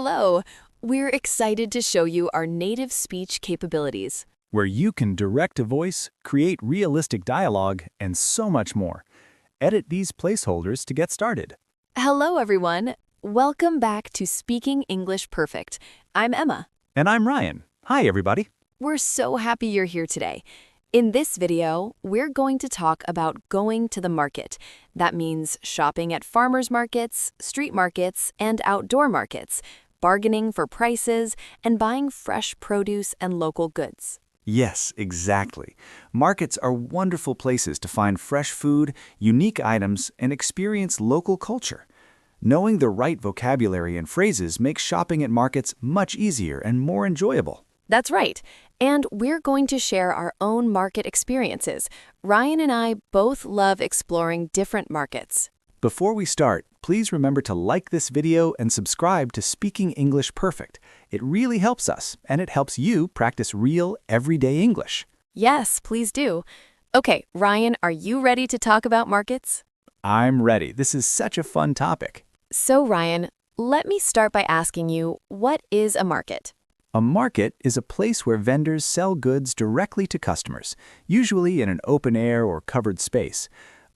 Hello! We're excited to show you our native speech capabilities. Where you can direct a voice, create realistic dialogue, and so much more. Edit these placeholders to get started. Hello, everyone! Welcome back to Speaking English Perfect. I'm Emma. And I'm Ryan. Hi, everybody. We're so happy you're here today. In this video, we're going to talk about going to the market. That means shopping at farmers markets, street markets, and outdoor markets, bargaining for prices, and buying fresh produce and local goods. Yes, exactly. Markets are wonderful places to find fresh food, unique items, and experience local culture. Knowing the right vocabulary and phrases makes shopping at markets much easier and more enjoyable. That's right. And we're going to share our own market experiences. Ryan and I both love exploring different markets. Before we start, please remember to like this video and subscribe to Speaking English Perfect. It really helps us, and it helps you practice real, everyday English. Yes, please do. Okay, Ryan, are you ready to talk about markets? I'm ready. This is such a fun topic. So, Ryan, let me start by asking you, what is a market? A market is a place where vendors sell goods directly to customers, usually in an open-air or covered space.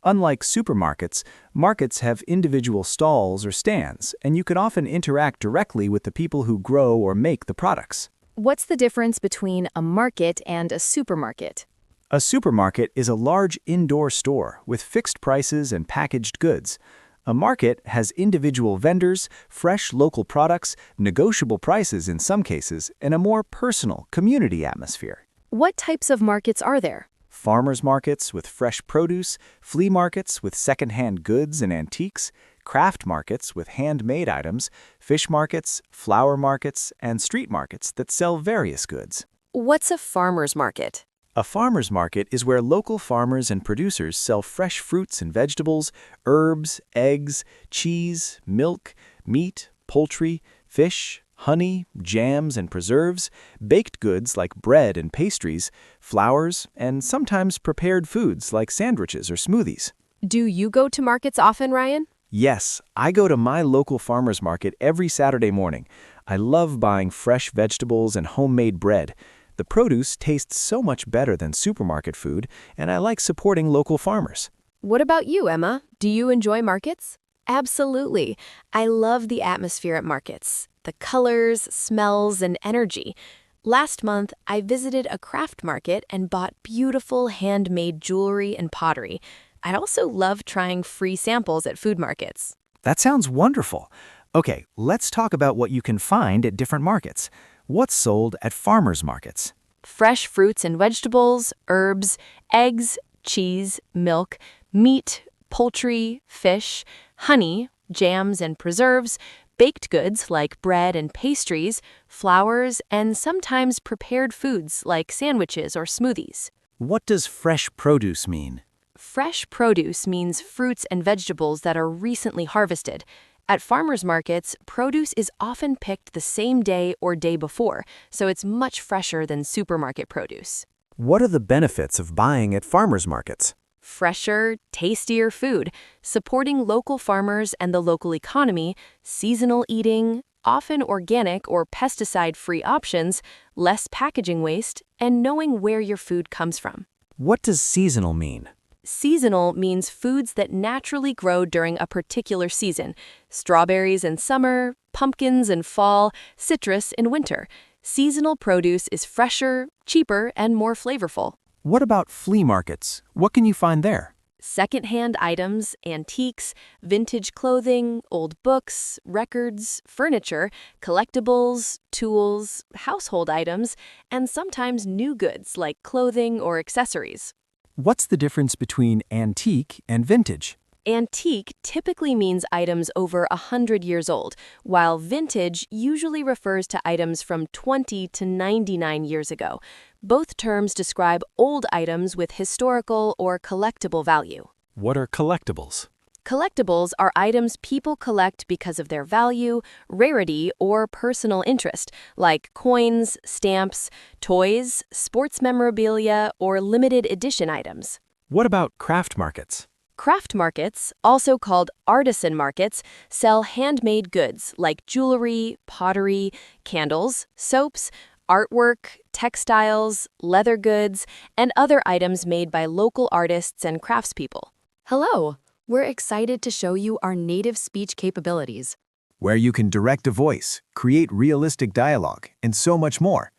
Unlike supermarkets, markets have individual stalls or stands, and you can often interact directly with the people who grow or make the products. What's the difference between a market and a supermarket? A supermarket is a large indoor store with fixed prices and packaged goods. A market has individual vendors, fresh local products, negotiable prices in some cases, and a more personal community atmosphere. What types of markets are there? Farmers markets with fresh produce, flea markets with second-hand goods and antiques, craft markets with handmade items, fish markets, flower markets, and street markets that sell various goods. What's a farmer's market? A farmer's market is where local farmers and producers sell fresh fruits and vegetables, herbs, eggs, cheese, milk, meat, poultry, fish, honey, jams and preserves, baked goods like bread and pastries, flowers, and sometimes prepared foods like sandwiches or smoothies. Do you go to markets often, Ryan? Yes, I go to my local farmer's market every Saturday morning. I love buying fresh vegetables and homemade bread. The produce tastes so much better than supermarket food, and I like supporting local farmers. What about you, Emma? Do you enjoy markets? Absolutely. I love the atmosphere at markets, the colors, smells, and energy. Last month, I visited a craft market and bought beautiful handmade jewelry and pottery. I also love trying free samples at food markets. That sounds wonderful. Okay, let's talk about what you can find at different markets. What's sold at farmers markets? Fresh fruits and vegetables, herbs, eggs, cheese, milk, meat, poultry, fish, honey, jams and preserves, baked goods like bread and pastries, flowers, and sometimes prepared foods like sandwiches or smoothies. What does fresh produce mean? Fresh produce means fruits and vegetables that are recently harvested. At farmers markets, produce is often picked the same day or day before, so it's much fresher than supermarket produce. What are the benefits of buying at farmers markets? Fresher, tastier food, supporting local farmers and the local economy, seasonal eating, often organic or pesticide-free options, less packaging waste, and knowing where your food comes from. What does seasonal mean? Seasonal means foods that naturally grow during a particular season. Strawberries in summer, pumpkins in fall, citrus in winter. Seasonal produce is fresher, cheaper, and more flavorful. What about flea markets? What can you find there? Second-hand items, antiques, vintage clothing, old books, records, furniture, collectibles, tools, household items, and sometimes new goods like clothing or accessories. What's the difference between antique and vintage? Antique typically means items over 100 years old, while vintage usually refers to items from 20 to 99 years ago. Both terms describe old items with historical or collectible value. What are collectibles? Collectibles are items people collect because of their value, rarity, or personal interest, like coins, stamps, toys, sports memorabilia, or limited edition items. What about craft markets? Craft markets, also called artisan markets, sell handmade goods like jewelry, pottery, candles, soaps, artwork, textiles, leather goods, and other items made by local artists and craftspeople. Hello! We're excited to show you our native speech capabilities. Where you can direct a voice, create realistic dialogue, and so much more.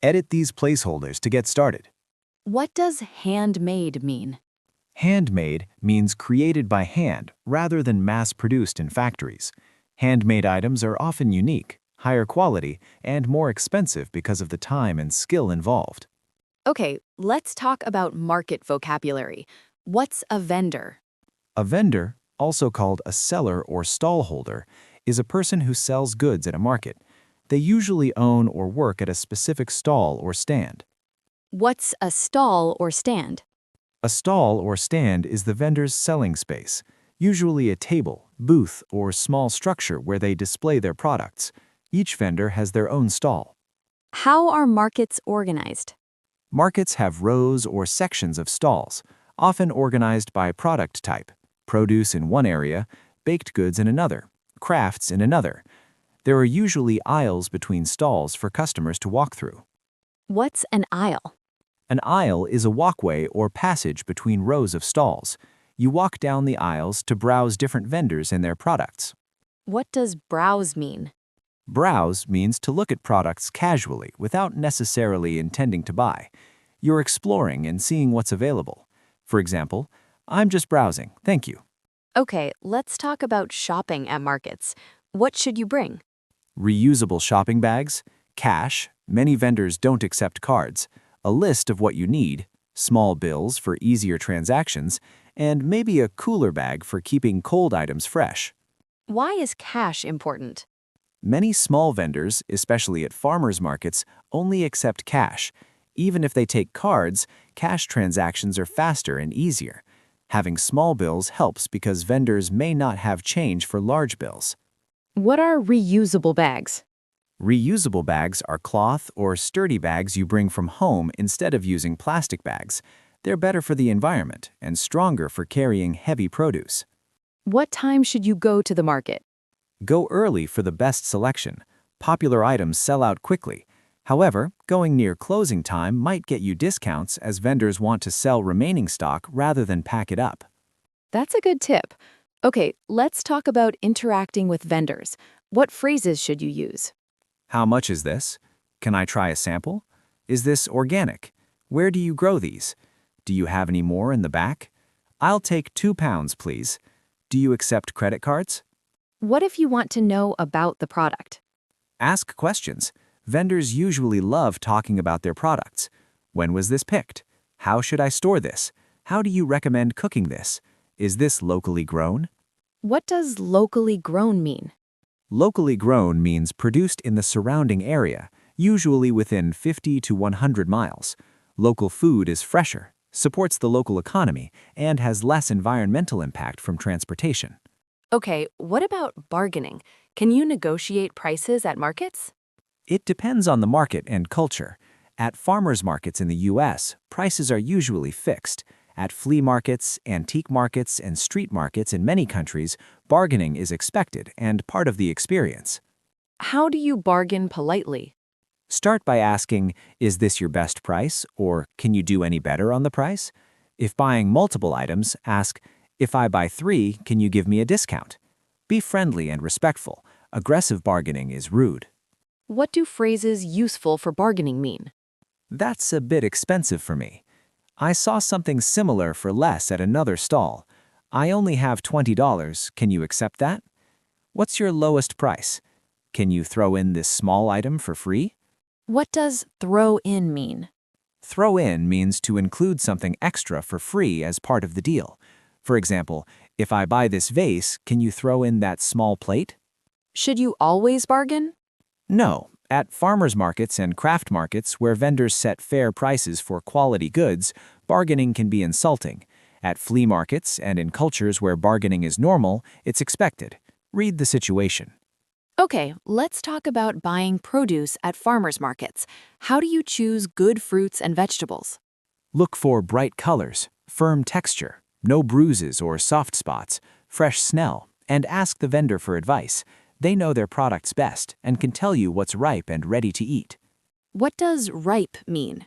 Edit these placeholders to get started. What does handmade mean? Handmade means created by hand rather than mass-produced in factories. Handmade items are often unique, higher quality, and more expensive because of the time and skill involved. Okay, let's talk about market vocabulary. What's a vendor? A vendor, also called a seller or stallholder, is a person who sells goods at a market. They usually own or work at a specific stall or stand. What's a stall or stand? A stall or stand is the vendor's selling space, usually a table, booth, or small structure where they display their products. Each vendor has their own stall. How are markets organized? Markets have rows or sections of stalls, often organized by product type: produce in one area, baked goods in another, crafts in another. There are usually aisles between stalls for customers to walk through. What's an aisle? An aisle is a walkway or passage between rows of stalls. You walk down the aisles to browse different vendors and their products. What does browse mean? Browse means to look at products casually without necessarily intending to buy. You're exploring and seeing what's available. For example, "I'm just browsing, thank you." Okay, let's talk about shopping at markets. What should you bring? Reusable shopping bags, cash, many vendors don't accept cards, a list of what you need, small bills for easier transactions, and maybe a cooler bag for keeping cold items fresh. Why is cash important? Many small vendors, especially at farmers markets, only accept cash. Even if they take cards, cash transactions are faster and easier. Having small bills helps because vendors may not have change for large bills. What are reusable bags? Reusable bags are cloth or sturdy bags you bring from home instead of using plastic bags. They're better for the environment and stronger for carrying heavy produce. What time should you go to the market? Go early for the best selection. Popular items sell out quickly. However, going near closing time might get you discounts as vendors want to sell remaining stock rather than pack it up. That's a good tip. Okay, let's talk about interacting with vendors. What phrases should you use? How much is this? Can I try a sample? Is this organic? Where do you grow these? Do you have any more in the back? I'll take 2 pounds, please. Do you accept credit cards? What if you want to know about the product? Ask questions. Vendors usually love talking about their products. When was this picked? How should I store this? How do you recommend cooking this? Is this locally grown? What does locally grown mean? Locally grown means produced in the surrounding area, usually within 50 to 100 miles. Local food is fresher, supports the local economy, and has less environmental impact from transportation. Okay, what about bargaining? Can you negotiate prices at markets? It depends on the market and culture. At farmers markets in the U.S., prices are usually fixed. At flea markets, antique markets, and street markets in many countries, bargaining is expected and part of the experience. How do you bargain politely? Start by asking, "Is this your best price?" or "Can you do any better on the price?" If buying multiple items, ask, "If I buy 3, can you give me a discount?" Be friendly and respectful. Aggressive bargaining is rude. What do phrases useful for bargaining mean? That's a bit expensive for me. I saw something similar for less at another stall. I only have $20. Can you accept that? What's your lowest price? Can you throw in this small item for free? What does throw in mean? Throw in means to include something extra for free as part of the deal. For example, if I buy this vase, can you throw in that small plate? Should you always bargain? No. At farmers markets and craft markets where vendors set fair prices for quality goods, bargaining can be insulting. At flea markets and in cultures where bargaining is normal, it's expected. Read the situation. Okay, let's talk about buying produce at farmers markets. How do you choose good fruits and vegetables? Look for bright colors, firm texture, No bruises or soft spots, fresh smell, and ask the vendor for advice. They know their products best and can tell you what's ripe and ready to eat. What does ripe mean?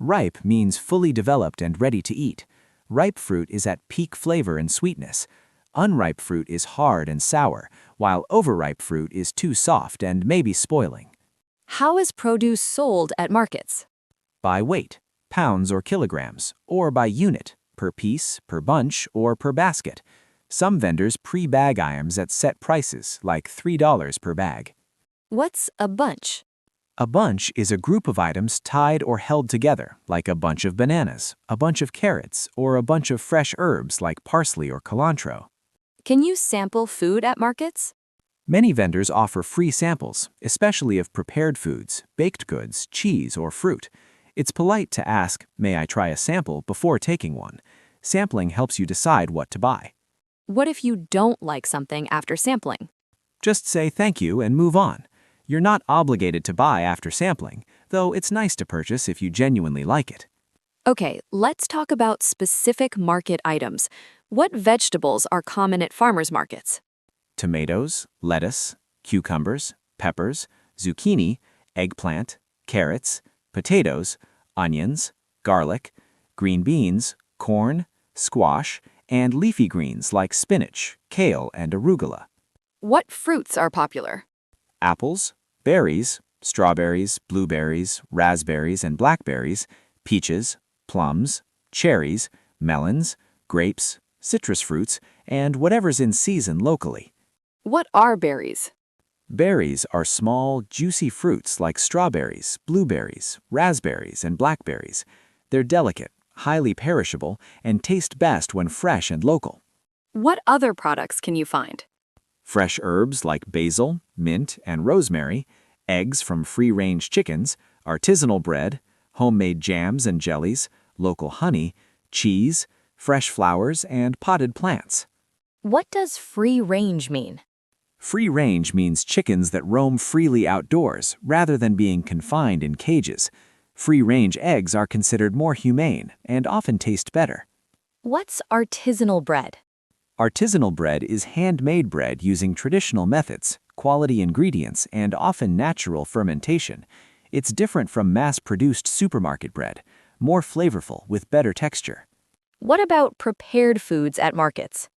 Ripe means fully developed and ready to eat. Ripe fruit is at peak flavor and sweetness. Unripe fruit is hard and sour, while overripe fruit is too soft and may be spoiling. How is produce sold at markets? By weight, pounds or kilograms, or by unit, per piece, per bunch, or per basket. Some vendors pre-bag items at set prices, like $3 per bag. What's a bunch? A bunch is a group of items tied or held together, like a bunch of bananas, a bunch of carrots, or a bunch of fresh herbs like parsley or cilantro. Can you sample food at markets? Many vendors offer free samples, especially of prepared foods, baked goods, cheese, or fruit. It's polite to ask, "May I try a sample?" before taking one. Sampling helps you decide what to buy. What if you don't like something after sampling? Just say thank you and move on. You're not obligated to buy after sampling, though it's nice to purchase if you genuinely like it. Okay, let's talk about specific market items. What vegetables are common at farmers markets? Tomatoes, lettuce, cucumbers, peppers, zucchini, eggplant, carrots, potatoes, onions, garlic, green beans, corn, squash, and leafy greens like spinach, kale, and arugula. What fruits are popular? Apples, berries, strawberries, blueberries, raspberries, and blackberries, peaches, plums, cherries, melons, grapes, citrus fruits, and whatever's in season locally. What are berries? Berries are small, juicy fruits like strawberries, blueberries, raspberries, and blackberries. They're delicate, highly perishable, and taste best when fresh and local. What other products can you find? Fresh herbs like basil, mint, and rosemary, eggs from free-range chickens, artisanal bread, homemade jams and jellies, local honey, cheese, fresh flowers, and potted plants. What does free range mean? Free range means chickens that roam freely outdoors rather than being confined in cages. Free range eggs are considered more humane and often taste better. What's artisanal bread? Artisanal bread is handmade bread using traditional methods, quality ingredients, and often natural fermentation. It's different from mass-produced supermarket bread, more flavorful with better texture. What about prepared foods at markets?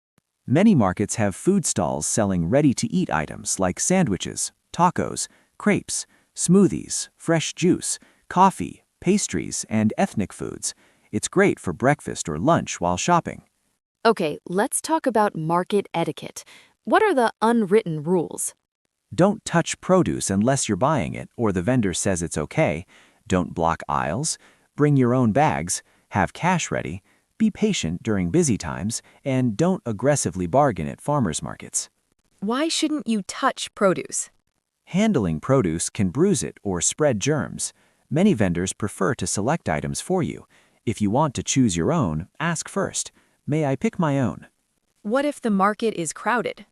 Many markets have food stalls selling ready-to-eat items like sandwiches, tacos, crepes, smoothies, fresh juice, coffee, pastries, and ethnic foods. It's great for breakfast or lunch while shopping. Okay, let's talk about market etiquette. What are the unwritten rules? Don't touch produce unless you're buying it or the vendor says it's okay. Don't block aisles. Bring your own bags. Have cash ready. Be patient during busy times, and don't aggressively bargain at farmers markets. Why shouldn't you touch produce? Handling produce can bruise it or spread germs. Many vendors prefer to select items for you. If you want to choose your own, ask first, "May I pick my own?" What if the market is crowded?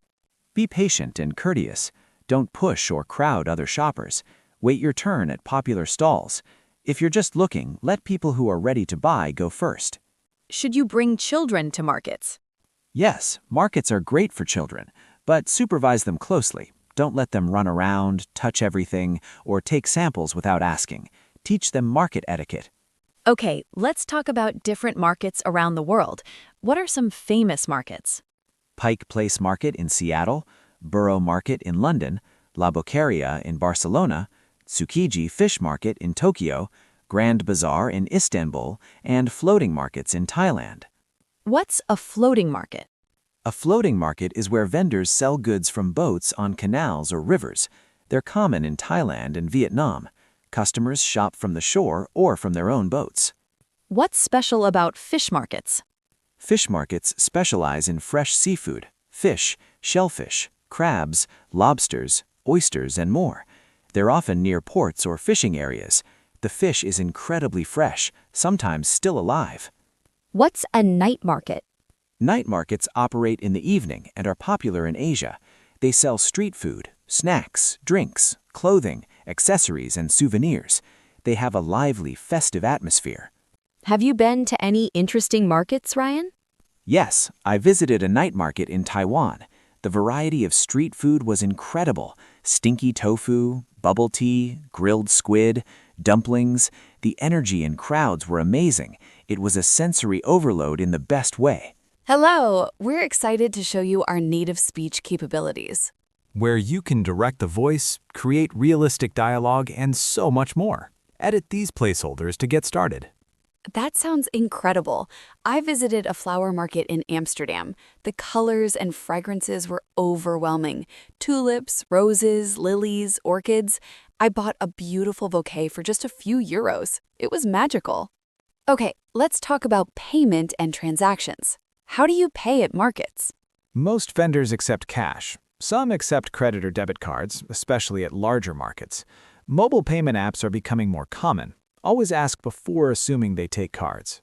Be patient and courteous. Don't push or crowd other shoppers. Wait your turn at popular stalls. If you're just looking, let people who are ready to buy go first. Should you bring children to markets? Yes, markets are great for children, but supervise them closely. Don't let them run around, touch everything, or take samples without asking. Teach them market etiquette. Okay, let's talk about different markets around the world. What are some famous markets? Pike Place Market in Seattle, Borough Market in London, La Boqueria in Barcelona, Tsukiji Fish Market in Tokyo, Grand Bazaar in Istanbul, and floating markets in Thailand. What's a floating market? A floating market is where vendors sell goods from boats on canals or rivers. They're common in Thailand and Vietnam. Customers shop from the shore or from their own boats. What's special about fish markets? Fish markets specialize in fresh seafood, fish, shellfish, crabs, lobsters, oysters, and more. They're often near ports or fishing areas. The fish is incredibly fresh, sometimes still alive. What's a night market? Night markets operate in the evening and are popular in Asia. They sell street food, snacks, drinks, clothing, accessories, and souvenirs. They have a lively, festive atmosphere. Have you been to any interesting markets, Ryan? Yes, I visited a night market in Taiwan. The variety of street food was incredible. Stinky tofu, bubble tea, grilled squid, dumplings. The energy and crowds were amazing. It was a sensory overload in the best way. Hello, we're excited to show you our native speech capabilities. Where you can direct the voice, create realistic dialogue, and so much more. Edit these placeholders to get started. That sounds incredible. I visited a flower market in Amsterdam. The colors and fragrances were overwhelming. Tulips, roses, lilies, orchids. I bought a beautiful bouquet for just a few euros. It was magical. Okay, let's talk about payment and transactions. How do you pay at markets? Most vendors accept cash. Some accept credit or debit cards, especially at larger markets. Mobile payment apps are becoming more common. Always ask before assuming they take cards.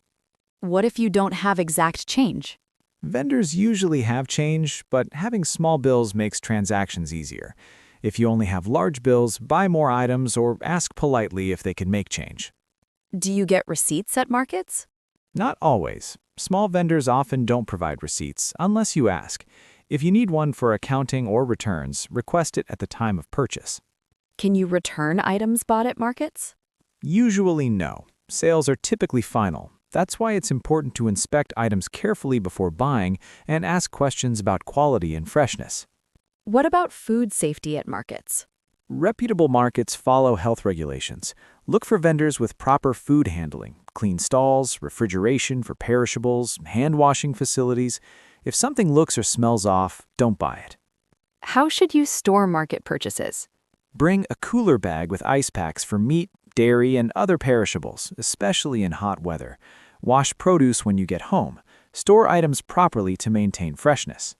What if you don't have exact change? Vendors usually have change, but having small bills makes transactions easier. If you only have large bills, buy more items or ask politely if they can make change. Do you get receipts at markets? Not always. Small vendors often don't provide receipts unless you ask. If you need one for accounting or returns, request it at the time of purchase. Can you return items bought at markets? Usually no. Sales are typically final. That's why it's important to inspect items carefully before buying and ask questions about quality and freshness. What about food safety at markets? Reputable markets follow health regulations. Look for vendors with proper food handling, clean stalls, refrigeration for perishables, hand washing facilities. If something looks or smells off, don't buy it. How should you store market purchases? Bring a cooler bag with ice packs for meat, dairy, and other perishables, especially in hot weather. Wash produce when you get home. Store items properly to maintain freshness.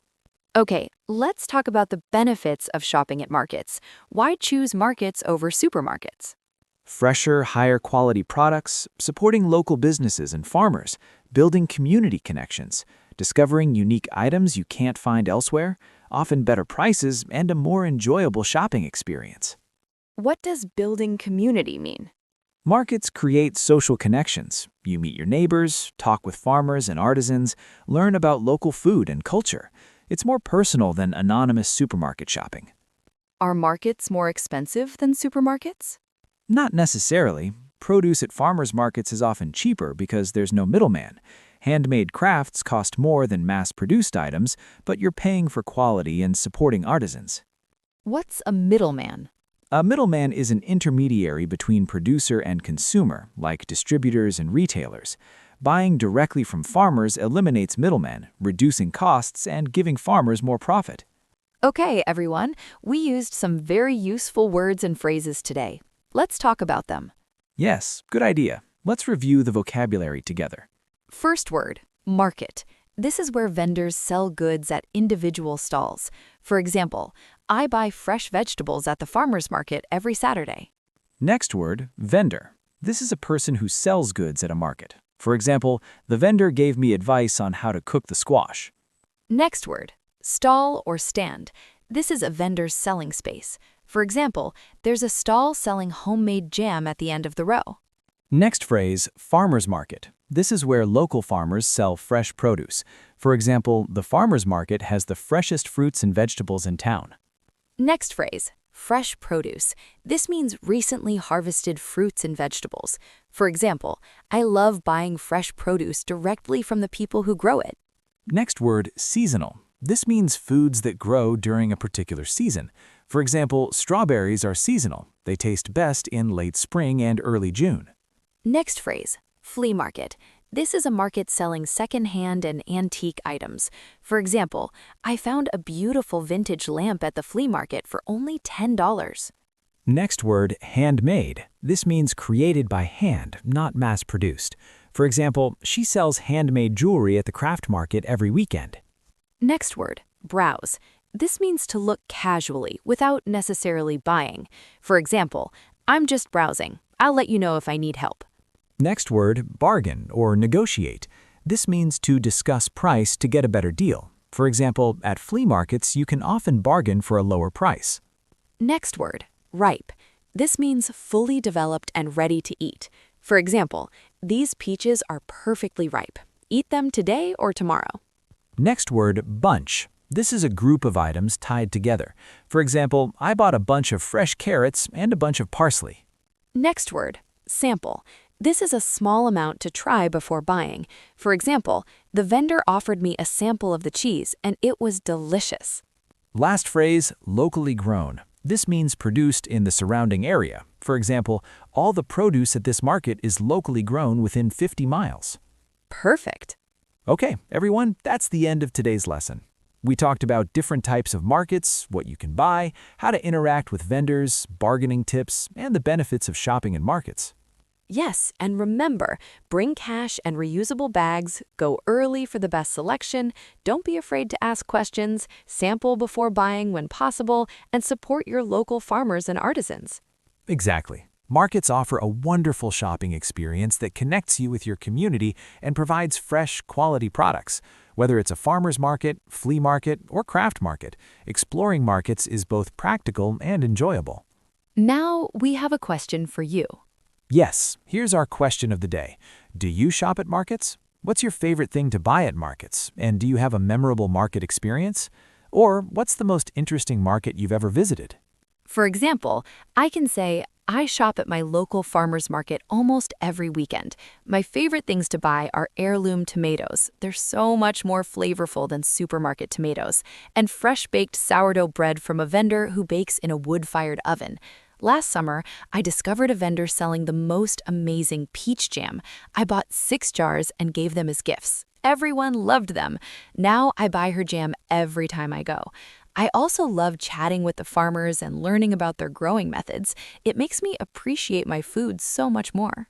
Okay, let's talk about the benefits of shopping at markets. Why choose markets over supermarkets? Fresher, higher quality products, supporting local businesses and farmers, building community connections, discovering unique items you can't find elsewhere, often better prices, and a more enjoyable shopping experience. What does building community mean? Markets create social connections. You meet your neighbors, talk with farmers and artisans, learn about local food and culture. It's more personal than anonymous supermarket shopping. Are markets more expensive than supermarkets? Not necessarily. Produce at farmers markets is often cheaper because there's no middleman. Handmade crafts cost more than mass-produced items, but you're paying for quality and supporting artisans. What's a middleman? A middleman is an intermediary between producer and consumer, like distributors and retailers. Buying directly from farmers eliminates middlemen, reducing costs and giving farmers more profit. Okay, everyone, we used some very useful words and phrases today. Let's talk about them. Yes, good idea. Let's review the vocabulary together. First word, market. This is where vendors sell goods at individual stalls. For example, I buy fresh vegetables at the farmer's market every Saturday. Next word, vendor. This is a person who sells goods at a market. For example, the vendor gave me advice on how to cook the squash. Next word, stall or stand. This is a vendor's selling space. For example, there's a stall selling homemade jam at the end of the row. Next phrase, farmer's market. This is where local farmers sell fresh produce. For example, the farmer's market has the freshest fruits and vegetables in town. Next phrase, fresh produce. This means recently harvested fruits and vegetables. For example, I love buying fresh produce directly from the people who grow it. Next word, seasonal. This means foods that grow during a particular season. For example, strawberries are seasonal. They taste best in late spring and early June. Next phrase, flea market. This is a market selling second-hand and antique items. For example, I found a beautiful vintage lamp at the flea market for only $10. Next word, handmade. This means created by hand, not mass-produced. For example, she sells handmade jewelry at the craft market every weekend. Next word, browse. This means to look casually without necessarily buying. For example, I'm just browsing. I'll let you know if I need help. Next word, bargain or negotiate. This means to discuss price to get a better deal. For example, at flea markets, you can often bargain for a lower price. Next word, ripe. This means fully developed and ready to eat. For example, these peaches are perfectly ripe. Eat them today or tomorrow. Next word, bunch. This is a group of items tied together. For example, I bought a bunch of fresh carrots and a bunch of parsley. Next word, sample. This is a small amount to try before buying. For example, the vendor offered me a sample of the cheese and it was delicious. Last phrase, locally grown. This means produced in the surrounding area. For example, all the produce at this market is locally grown within 50 miles. Perfect. Okay, everyone, that's the end of today's lesson. We talked about different types of markets, what you can buy, how to interact with vendors, bargaining tips, and the benefits of shopping in markets. Yes, and remember, bring cash and reusable bags, go early for the best selection, don't be afraid to ask questions, sample before buying when possible, and support your local farmers and artisans. Exactly. Markets offer a wonderful shopping experience that connects you with your community and provides fresh, quality products. Whether it's a farmer's market, flea market, or craft market, exploring markets is both practical and enjoyable. Now we have a question for you. Yes, here's our question of the day. Do you shop at markets? What's your favorite thing to buy at markets? And do you have a memorable market experience? Or what's the most interesting market you've ever visited? For example, I can say, I shop at my local farmer's market almost every weekend. My favorite things to buy are heirloom tomatoes. They're so much more flavorful than supermarket tomatoes. And fresh-baked sourdough bread from a vendor who bakes in a wood-fired oven. Last summer, I discovered a vendor selling the most amazing peach jam. I bought 6 jars and gave them as gifts. Everyone loved them. Now I buy her jam every time I go. I also love chatting with the farmers and learning about their growing methods. It makes me appreciate my food so much more.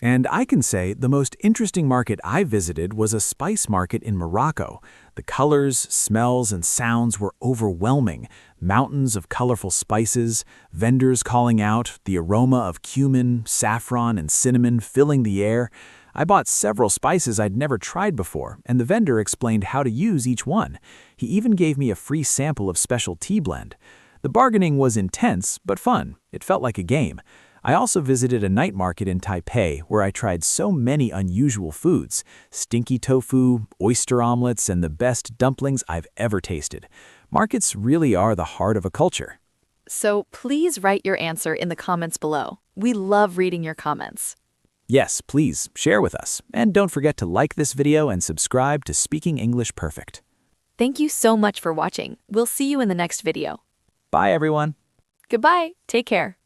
And I can say the most interesting market I visited was a spice market in Morocco. The colors, smells, and sounds were overwhelming. Mountains of colorful spices, vendors calling out, the aroma of cumin, saffron, and cinnamon filling the air. I bought several spices I'd never tried before, and the vendor explained how to use each one. He even gave me a free sample of special tea blend. The bargaining was intense, but fun. It felt like a game. I also visited a night market in Taipei where I tried so many unusual foods, stinky tofu, oyster omelets, and the best dumplings I've ever tasted. Markets really are the heart of a culture. So please write your answer in the comments below. We love reading your comments. Yes, please share with us. And don't forget to like this video and subscribe to Speaking English Perfect. Thank you so much for watching. We'll see you in the next video. Bye, everyone. Goodbye. Take care.